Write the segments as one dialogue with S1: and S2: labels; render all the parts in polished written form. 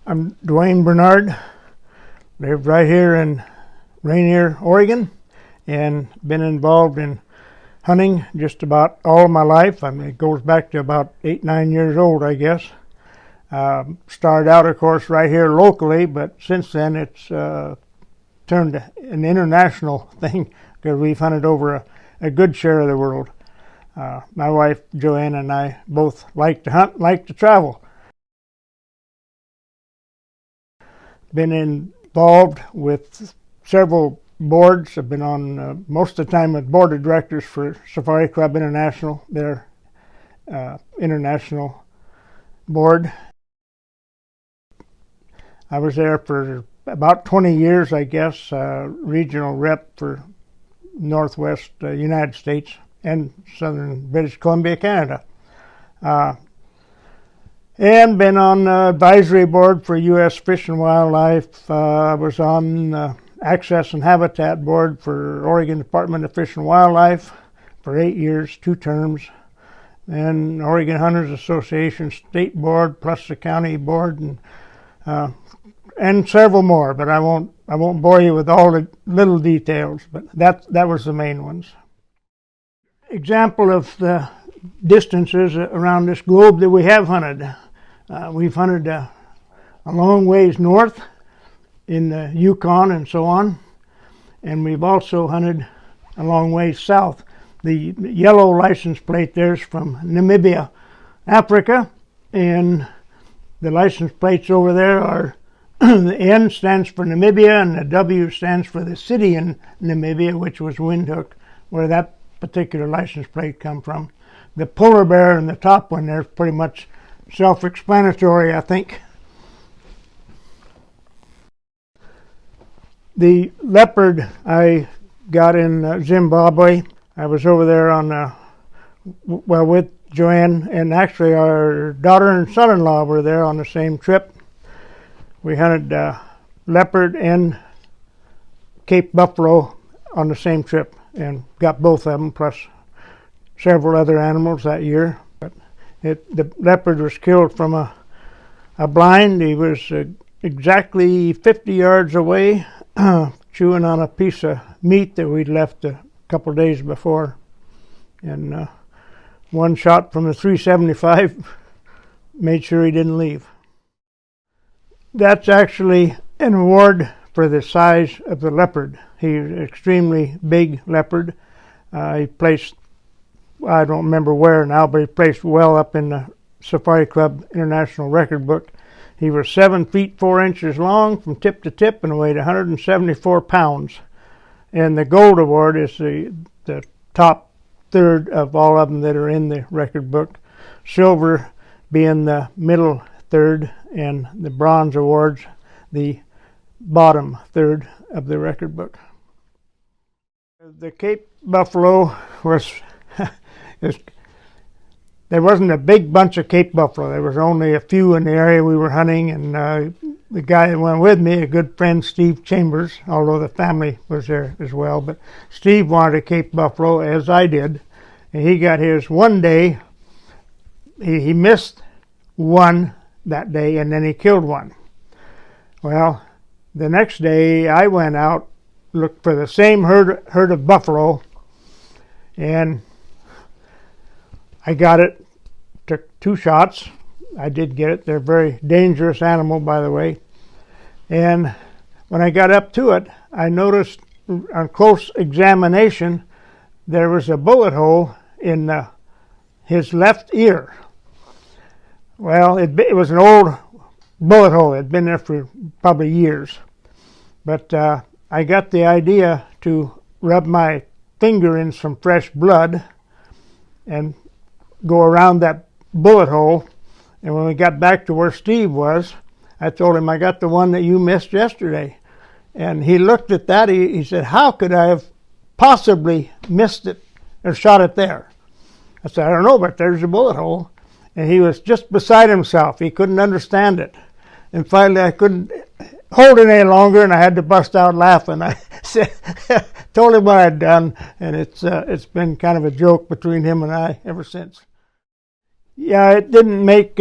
S1: I'm Duane Bernard, live right here in Rainier, Oregon, and been involved in hunting just about all of my life. I mean, it goes back to about 8-9 years old, I guess. Started out, of course, right here locally, but since then it's turned to an international thing because we've hunted over a good share of the world. My wife, Joanne, and I both like to hunt, like to travel. Been involved with several boards. I've been on most of the time with board of directors for Safari Club International, their international board. I was there for about 20 years, I guess, regional rep for Northwest United States and Southern British Columbia, Canada. And been on advisory board for U.S. Fish and Wildlife. Was on Access and Habitat Board for Oregon Department of Fish and Wildlife for 8 years, 2 terms. And Oregon Hunters Association State Board plus the county board and several more. But I won't bore you with all the little details. But that was the main ones. Example of the distances around this globe that we have hunted. We've hunted a long ways north in the Yukon and so on, and we've also hunted a long ways south. The yellow license plate there's from Namibia, Africa, and the license plates over there are the N stands for Namibia and the W stands for the city in Namibia, which was Windhoek, where that particular license plate come from. The polar bear in the top one there's pretty much self-explanatory, I think. The leopard I got in Zimbabwe. I was over there on, with Joanne, and actually our daughter and son-in-law were there on the same trip. We hunted leopard and Cape buffalo on the same trip and got both of them, plus several other animals that year. The leopard was killed from a blind. He was exactly 50 yards away, chewing on a piece of meat that we'd left a couple of days before. And one shot from the 375 made sure he didn't leave. That's actually an award for the size of the leopard. He's an extremely big leopard. He placed, I don't remember where now, but he placed well up in the Safari Club International Record Book. He was 7 feet 4 inches long from tip to tip and weighed 174 pounds. And the gold award is the top third of all of them that are in the record book. Silver being the middle third, and the bronze awards the bottom third of the record book. The Cape buffalo was there wasn't a big bunch of Cape buffalo. There was only a few in the area we were hunting, and the guy that went with me, a good friend, Steve Chambers, although the family was there as well, but Steve wanted a Cape buffalo, as I did, and he got his one day. He missed one that day, and then he killed one. Well, the next day I went out, looked for the same herd of buffalo, and I got it. Took 2 shots. I did get it. They're a very dangerous animal, by the way. And when I got up to it, I noticed on close examination there was a bullet hole in his left ear. Well, it was an old bullet hole. It had been there for probably years. But I got the idea to rub my finger in some fresh blood and go around that bullet hole. And when we got back to where Steve was, I told him, I got the one that you missed yesterday. And he looked at that. He said, how could I have possibly missed it or shot it there? I said, I don't know, but there's a bullet hole. And he was just beside himself. He couldn't understand it. And finally, I couldn't hold it any longer, and I had to bust out laughing. I said, told him what I'd done, and it's been kind of a joke between him and I ever since. Yeah, it didn't make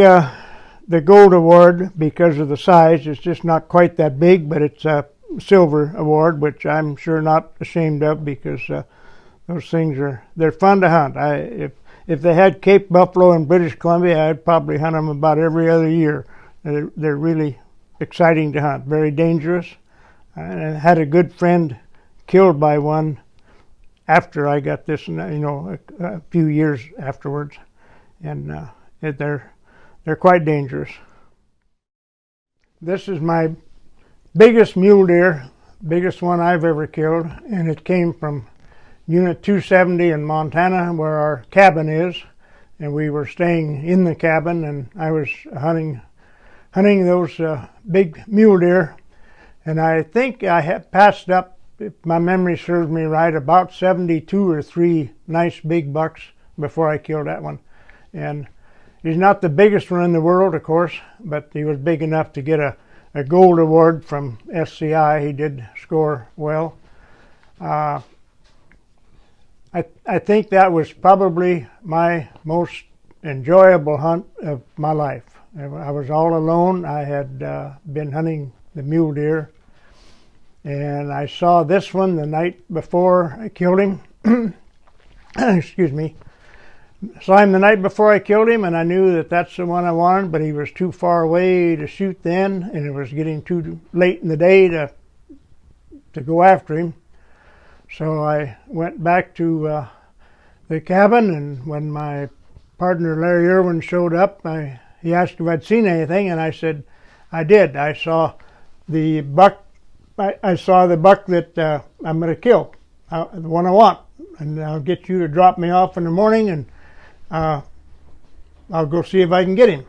S1: the gold award because of the size. It's just not quite that big, but it's a silver award, which I'm sure not ashamed of, because those things they're fun to hunt. If they had Cape buffalo in British Columbia, I'd probably hunt them about every other year. They're really exciting to hunt, very dangerous. I had a good friend killed by one after I got this, a few years afterwards, and they're quite dangerous. This is my biggest mule deer, biggest one I've ever killed, and it came from Unit 270 in Montana, where our cabin is, and we were staying in the cabin, and I was hunting those big mule deer, and I think I had passed up, if my memory serves me right, about 72 or 3 nice big bucks before I killed that one. And he's not the biggest one in the world, of course, but he was big enough to get a gold award from SCI. He did score well. I think that was probably my most enjoyable hunt of my life. I was all alone. I had been hunting the mule deer, and I saw this one the night before I killed him. Excuse me. Saw him the night before I killed him, and I knew that that's the one I wanted, but he was too far away to shoot then, and it was getting too late in the day to go after him. So I went back to the cabin, and when my partner Larry Irwin showed up, he asked if I'd seen anything, and I said I did. I saw the buck. I saw the buck that I'm going to kill, the one I want, and I'll get you to drop me off in the morning, and I'll go see if I can get him.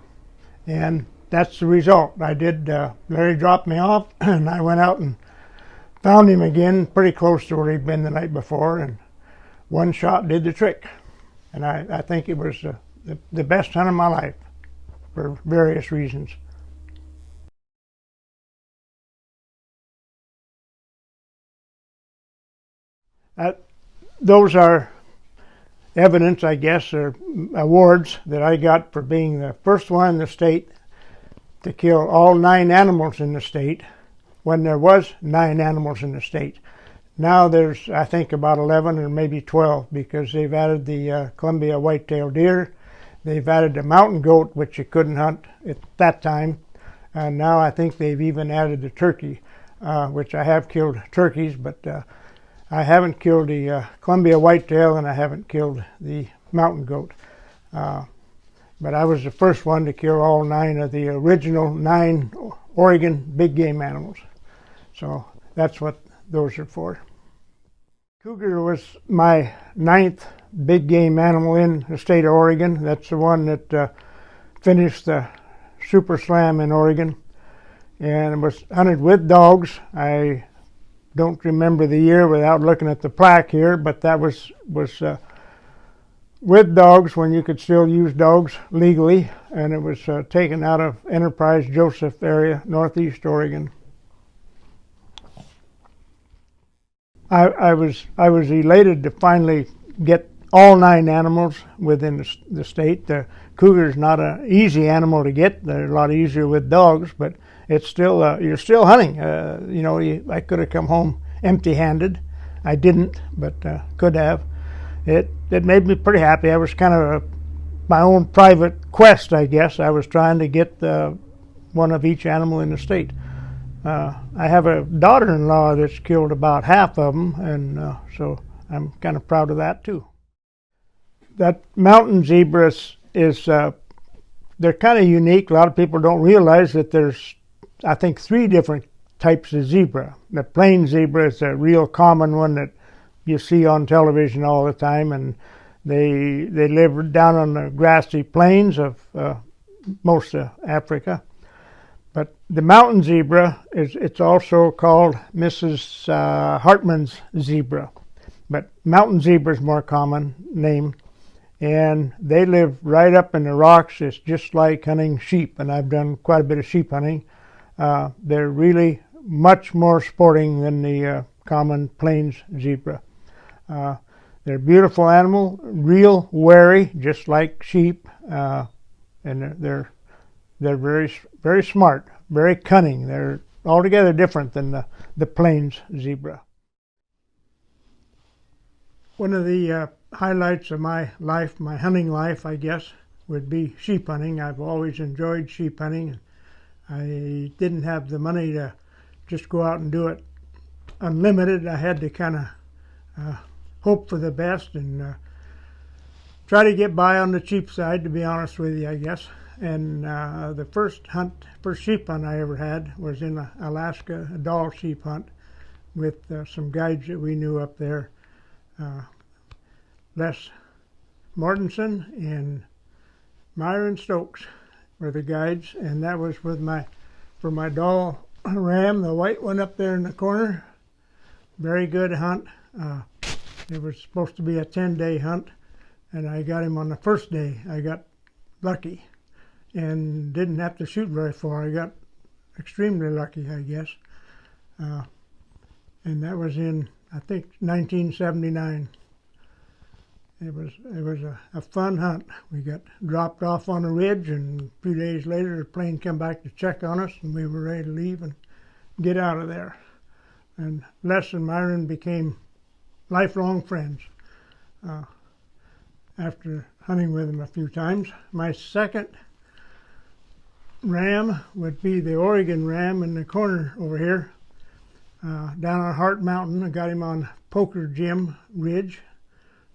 S1: And that's the result. I did. Larry dropped me off, and I went out and found him again, pretty close to where he'd been the night before, and one shot did the trick. And I think it was the best hunt of my life for various reasons. Those are evidence, I guess, or awards that I got for being the first one in the state to kill all 9 animals in the state when there was 9 animals in the state. Now there's, I think, about 11 or maybe 12, because they've added the Columbia white-tailed deer. They've added the mountain goat, which you couldn't hunt at that time. And now I think they've even added the turkey, which I have killed turkeys, but I haven't killed the Columbia whitetail, and I haven't killed the mountain goat. But I was the first one to kill all 9 of the original 9 Oregon big game animals. So that's what those are for. Cougar was my 9th big game animal in the state of Oregon. That's the one that finished the Super Slam in Oregon, and it was hunted with dogs. I don't remember the year without looking at the plaque here, but that was with dogs when you could still use dogs legally, and it was taken out of Enterprise Joseph area, northeast Oregon. I was elated to finally get all 9 animals within the state. The cougar is not an easy animal to get. They're a lot easier with dogs, but it's still you're still hunting. I could have come home empty-handed. I didn't, but could have. It made me pretty happy. I was kind of my own private quest, I guess. I was trying to get one of each animal in the state. I have a daughter-in-law that's killed about half of them, and so I'm kind of proud of that too. That mountain zebra is they're kind of unique. A lot of people don't realize that there's, I think, 3 different types of zebra. The plain zebra is a real common one that you see on television all the time, and they live down on the grassy plains of most of Africa. But the mountain zebra it's also called Mrs. Hartman's zebra, but mountain zebra is more common name, and they live right up in the rocks. It's just like hunting sheep, and I've done quite a bit of sheep hunting. They're really much more sporting than the common plains zebra. They're a beautiful animal, real wary, just like sheep, and they're They're very smart, very cunning. They're altogether different than the plains zebra. One of the highlights of my life, my hunting life, I guess, would be sheep hunting. I've always enjoyed sheep hunting. I didn't have the money to just go out and do it unlimited. I had to kind of hope for the best and try to get by on the cheap side, to be honest with you, I guess. And the first sheep hunt I ever had was in Alaska, a Dall sheep hunt with some guides that we knew up there. Les Mortensen and Myron Stokes were the guides, and that was for my Dall ram, the white one up there in the corner. Very good hunt. It was supposed to be a 10-day hunt, and I got him on the first day. I got lucky and didn't have to shoot very far. I got extremely lucky, I guess. And that was in, I think, 1979. It was a fun hunt. We got dropped off on a ridge, and a few days later, the plane came back to check on us, and we were ready to leave and get out of there. And Les and Myron became lifelong friends after hunting with them a few times. My second ram would be the Oregon ram in the corner over here, down on Hart Mountain. I got him on Poker Jim Ridge,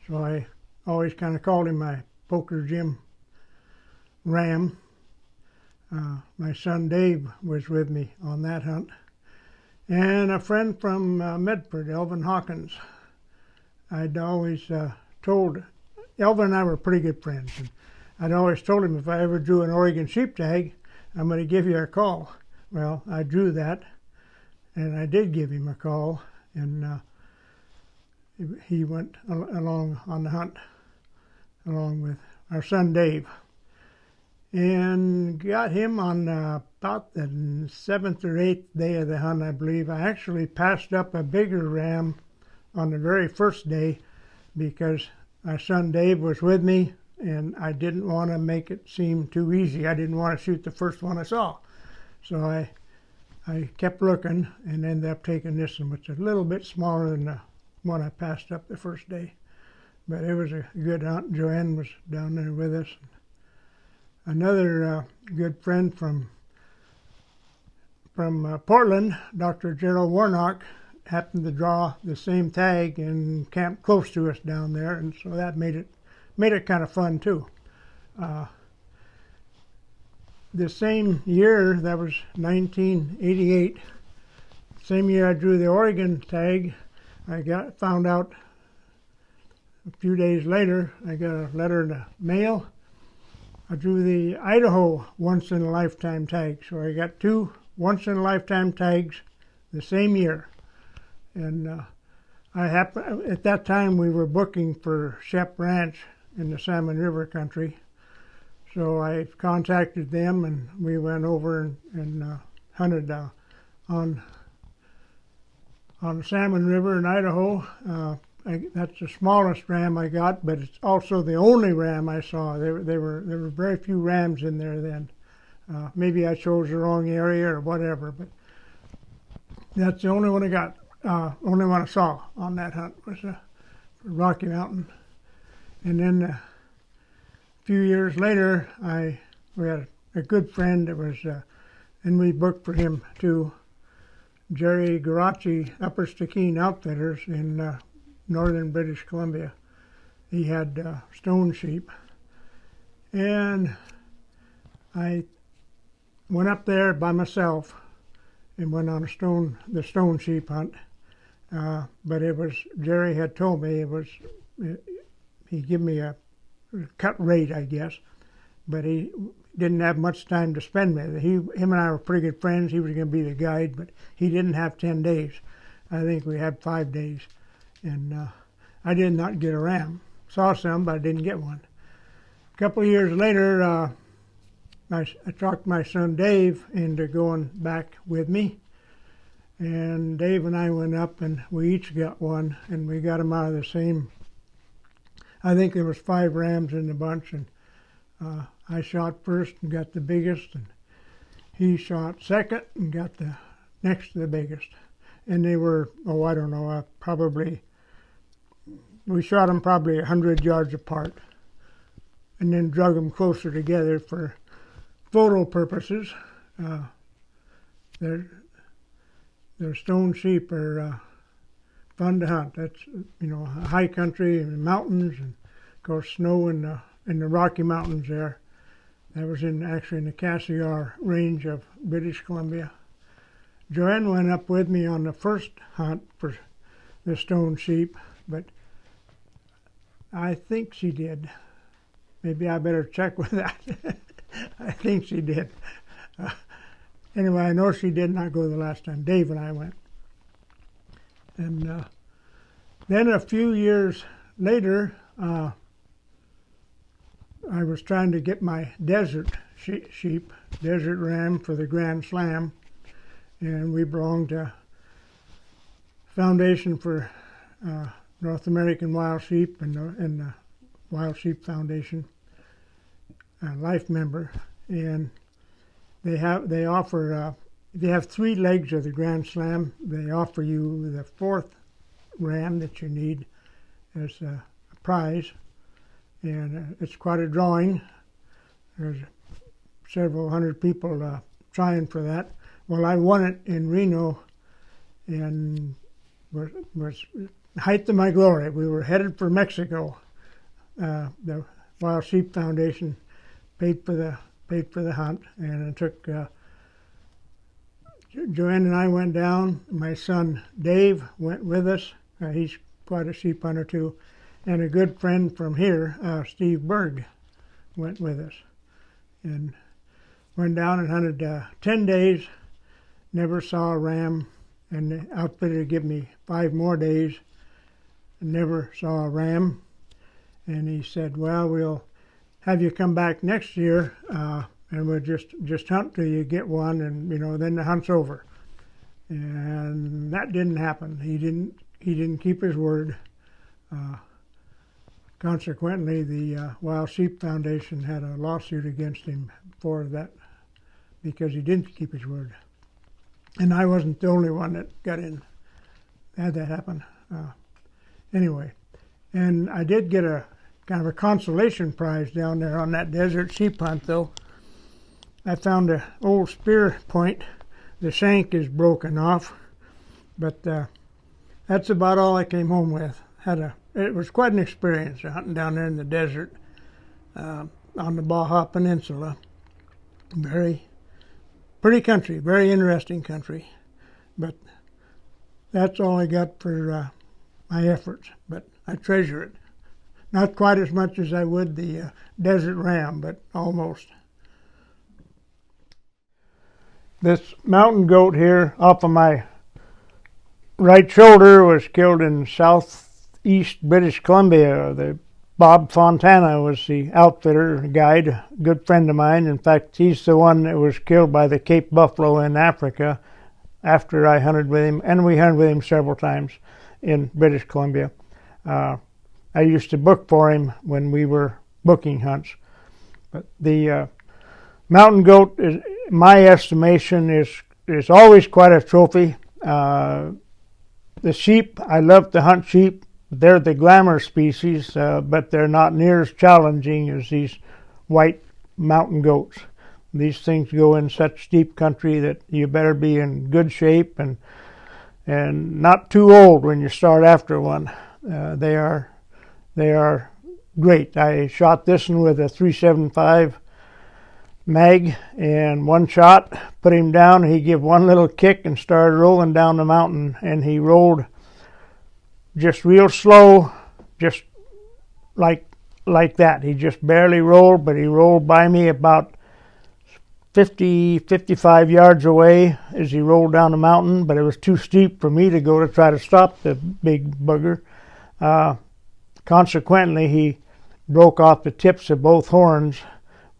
S1: so I always kind of called him my Poker Jim ram. My son Dave was with me on that hunt, and a friend from Medford, Elvin Hawkins. I'd always told Elvin and I were pretty good friends, and I'd always told him if I ever drew an Oregon sheep tag, I'm going to give you a call. Well, I drew that, and I did give him a call, and he went along on the hunt along with our son Dave, and got him on about the 7th or 8th day of the hunt, I believe. I actually passed up a bigger ram on the very first day because our son Dave was with me, and I didn't want to make it seem too easy. I didn't want to shoot the first one I saw. So I kept looking and ended up taking this one, which is a little bit smaller than the one I passed up the first day. But it was a good hunt. Joanne was down there with us. Another good friend from Portland, Dr. Gerald Warnock, happened to draw the same tag and camped close to us down there, and so that made it kind of fun too. The same year, that was 1988, same year I drew the Oregon tag, I found out a few days later, I got a letter in the mail. I drew the Idaho once-in-a-lifetime tag, so I got 2 once-in-a-lifetime tags the same year. And at that time we were booking for Shep Ranch in the Salmon River country, so I contacted them, and we went over and hunted on the Salmon River in Idaho. That's the smallest ram I got, but it's also the only ram I saw. There were very few rams in there then. Maybe I chose the wrong area or whatever, but that's the only one I got. Only one I saw on that hunt was Rocky Mountain. And then a few years later, we had a good friend that was, and we booked for him too, Jerry Garacci, Upper Stikine Outfitters in northern British Columbia. He had stone sheep, and I went up there by myself and went on the stone sheep hunt. But it was, Jerry had told me he gave me a cut rate, I guess, but he didn't have much time to spend with it. Him and I were pretty good friends. He was going to be the guide, but he didn't have 10 days. I think we had 5 days, and I did not get a ram. Saw some, but I didn't get one. A couple of years later, I talked my son Dave into going back with me, and Dave and I went up, and we each got one, and we got them out of the same. I think there was 5 rams in the bunch, and I shot first and got the biggest, and he shot second and got the next to the biggest. And they were, oh, I don't know, we shot them probably 100 yards apart, and then drug them closer together for photo purposes. Their stone sheep are fun to hunt. That's, high country and mountains, and of course snow in the Rocky Mountains there. That was actually in the Cassiar range of British Columbia. Joanne went up with me on the first hunt for the stone sheep, but I think she did. Maybe I better check with that. I think she did. Anyway, I know she did not go the last time. Dave and I went. And then a few years later, I was trying to get my desert sheep, desert ram for the Grand Slam, and we belonged to Foundation for North American Wild Sheep and the Wild Sheep Foundation, life member, and they offer if you have 3 legs of the Grand Slam, they offer you the 4th ram that you need as a prize. And it's quite a drawing. There's several hundred people trying for that. Well, I won it in Reno, and was height of my glory. We were headed for Mexico. The Wild Sheep Foundation paid for the hunt, and it took Joanne and I went down. My son Dave went with us. He's quite a sheep hunter too. And a good friend from here, Steve Berg, went with us. And went down and hunted 10 days, never saw a ram, and the outfitter gave me 5 more days, and never saw a ram. And he said, well, we'll have you come back next year, and we'll just hunt till you get one, and then the hunt's over. And that didn't happen. He didn't keep his word. Consequently, the Wild Sheep Foundation had a lawsuit against him for that because he didn't keep his word. And I wasn't the only one that had that happen. Anyway, and I did get a kind of a consolation prize down there on that desert sheep hunt, though. I found an old spear point. The shank is broken off, but that's about all I came home with. It was quite an experience hunting down there in the desert on the Baja Peninsula. Pretty country, very interesting country. But that's all I got for my efforts. But I treasure it. Not quite as much as I would the desert ram, but almost. This mountain goat here off of my right shoulder was killed in southeast British Columbia. Bob Fontana was the outfitter, guide, a good friend of mine. In fact, he's the one that was killed by the Cape buffalo in Africa after I hunted with him, and we hunted with him several times in British Columbia. I used to book for him when we were booking hunts. But the mountain goat, my estimation, is always quite a trophy. The sheep, I love to hunt sheep. They're the glamour species, but they're not near as challenging as these white mountain goats. These things go in such steep country that you better be in good shape and not too old when you start after one. They are great. I shot this one with a .375 mag, and one shot put him down. He gave one little kick and started rolling down the mountain, and he rolled just real slow, just like that. He just barely rolled, but he rolled by me about 55 yards away as he rolled down the mountain, but it was too steep for me to go to try to stop the big bugger. Consequently, he broke off the tips of both horns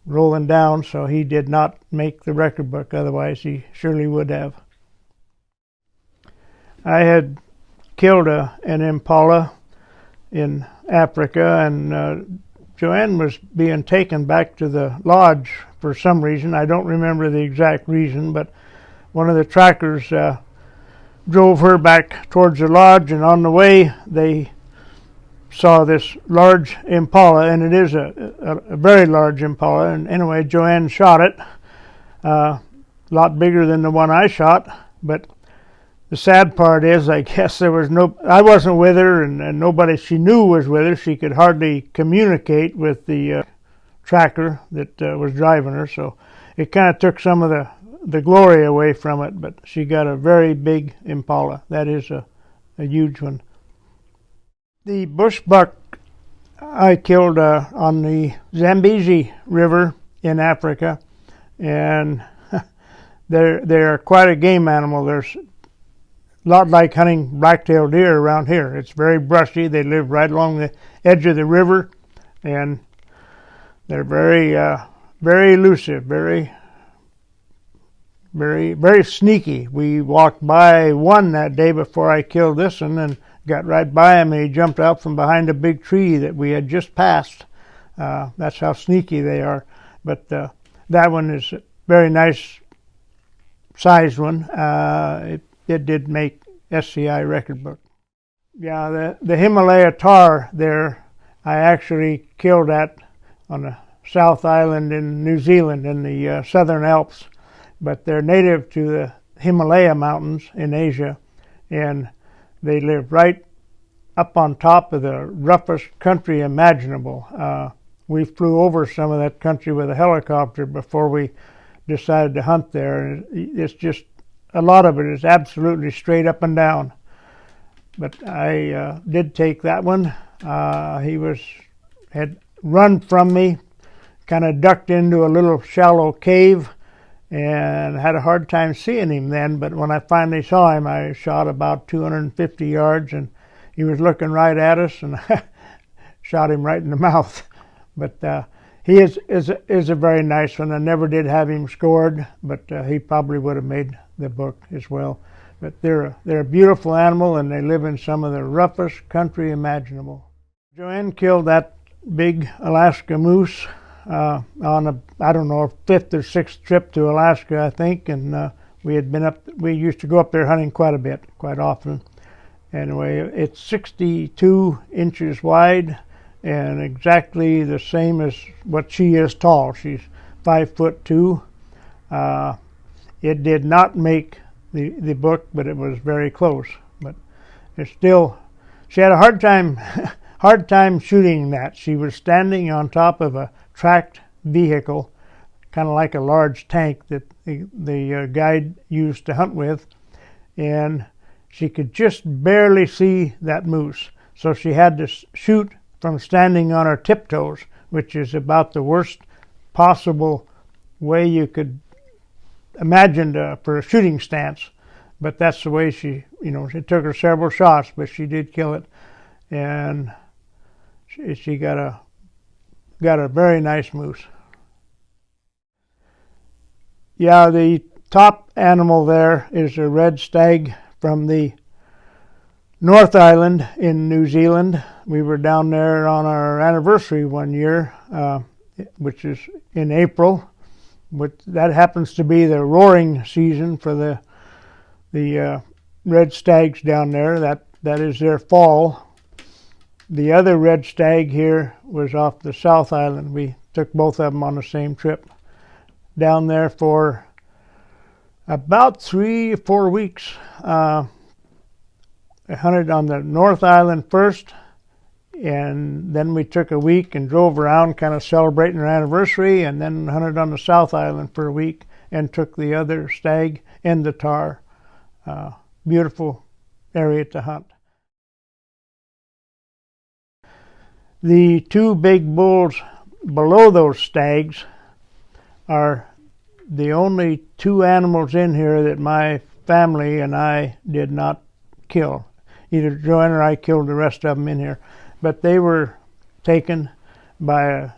S1: rolling down, so he did not make the record book. Otherwise, he surely would have. I had killed an impala in Africa and Joanne was being taken back to the lodge for some reason. I don't remember the exact reason, but one of the trackers drove her back towards the lodge, and on the way they saw this large impala, and it is a very large impala. And anyway, Joanne shot it, a lot bigger than the one I shot. But the sad part is, I guess there was I wasn't with her, and nobody she knew was with her. She could hardly communicate with the tracker that was driving her, so it kind of took some of the glory away from it. But she got a very big impala. That is a huge one. The bush buck I killed on the Zambezi River in Africa, and they're quite a game animal. There's a lot like hunting black-tailed deer around here. It's very brushy. They live right along the edge of the river, and they're very elusive, very sneaky. We walked by one that day before I killed this one, and got right by him, and he jumped out from behind a big tree that we had just passed. That's how sneaky they are. But that one is a very nice sized one. It did make SCI record book. Yeah, the Himalaya tahr there, I actually killed that on the South Island in New Zealand in the Southern Alps. But they're native to the Himalaya mountains in Asia, and they live right up on top of the roughest country imaginable. We flew over some of that country with a helicopter before we decided to hunt there. And it's just, a lot of it is absolutely straight up and down. But I did take that one. He had run from me, kind of ducked into a little shallow cave, and had a hard time seeing him then. But when I finally saw him, I shot about 250 yards, and he was looking right at us, and shot him right in the mouth. But he is a very nice one. I never did have him scored, but he probably would have made the book as well. But they're a beautiful animal, and they live in some of the roughest country imaginable. Joanne killed that big Alaska moose on a, I don't know, fifth or sixth trip to Alaska, I think, and we used to go up there hunting quite a bit, quite often. Anyway, it's 62 inches wide and exactly the same as what she is tall. She's 5'2". It did not make the book, but it was very close. But it's still, she had a hard time shooting that. She was standing on top of a tracked vehicle, kind of like a large tank that the guide used to hunt with, and she could just barely see that moose. So she had to shoot from standing on her tiptoes, which is about the worst possible way you could imagine for a shooting stance. But that's the way she, it took her several shots, but she did kill it, and she got a very nice moose. Yeah, the top animal there is a red stag from the North Island in New Zealand. We were down there on our anniversary one year, which is in April. That happens to be the roaring season for the red stags down there. That is their fall. The other red stag here was off the South Island. We took both of them on the same trip down there for about 3 or 4 weeks. I hunted on the North Island first, and then we took a week and drove around kind of celebrating our anniversary, and then hunted on the South Island for a week and took the other stag and the tahr. Beautiful area to hunt. The 2 big bulls below those stags are the only 2 animals in here that my family and I did not kill. Either Joanne or I killed the rest of them in here. But they were taken by a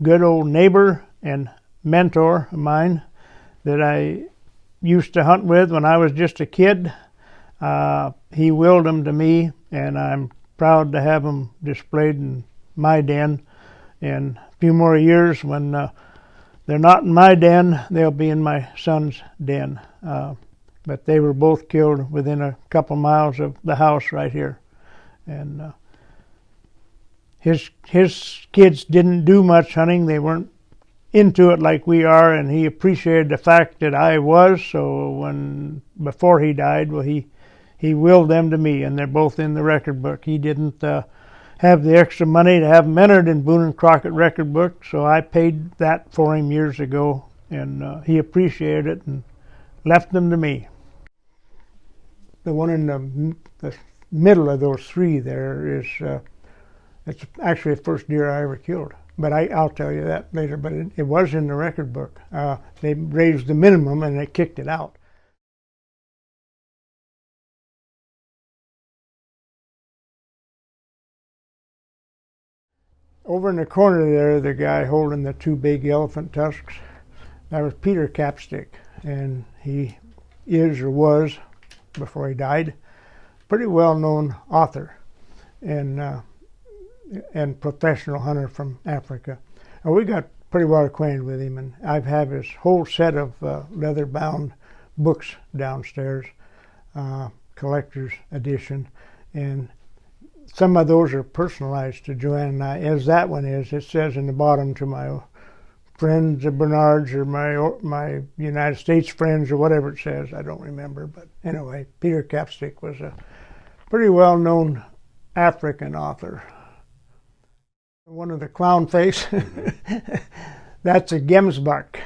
S1: good old neighbor and mentor of mine that I used to hunt with when I was just a kid. He willed them to me, and I'm proud to have them displayed in my den. in a few more years, when they're not in my den, they'll be in my son's den. But they were both killed within a couple miles of the house right here. And his kids didn't do much hunting. They weren't into it like we are, and he appreciated the fact that I was. So before he died, well, he willed them to me, and they're both in the record book. He didn't have the extra money to have them entered in Boone and Crockett record book, so I paid that for him years ago, and he appreciated it and left them to me. The one in the middle of those three there is, it's actually the first deer I ever killed. But I'll tell you that later, but it was in the record book. They raised the minimum and they kicked it out. Over in the corner there, the guy holding the two big elephant tusks, that was Peter Capstick, and he is or was, before he died, pretty well-known author and professional hunter from Africa. And we got pretty well acquainted with him, and I've had his whole set of leather-bound books downstairs, collector's edition, and some of those are personalized to Joanne and I, as that one is. It says in the bottom, to my friends, the Bernards, or my United States friends, or whatever it says. I don't remember, but anyway, Peter Capstick was a pretty well-known African author. One of the clown face, that's a gemsbuck.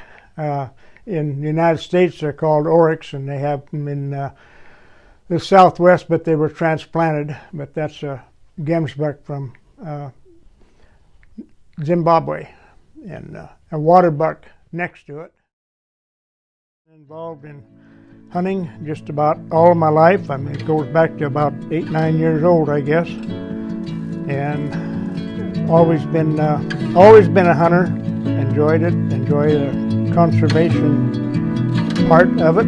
S1: In the United States, they're called oryx, and they have them in the Southwest, but they were transplanted. But that's a gemsbuck from Zimbabwe, and a water buck next to it. Involved in hunting just about all of my life. I mean, it goes back to about 8, 9 years old, I guess, and always been a hunter. Enjoyed it. Enjoy the conservation part of it.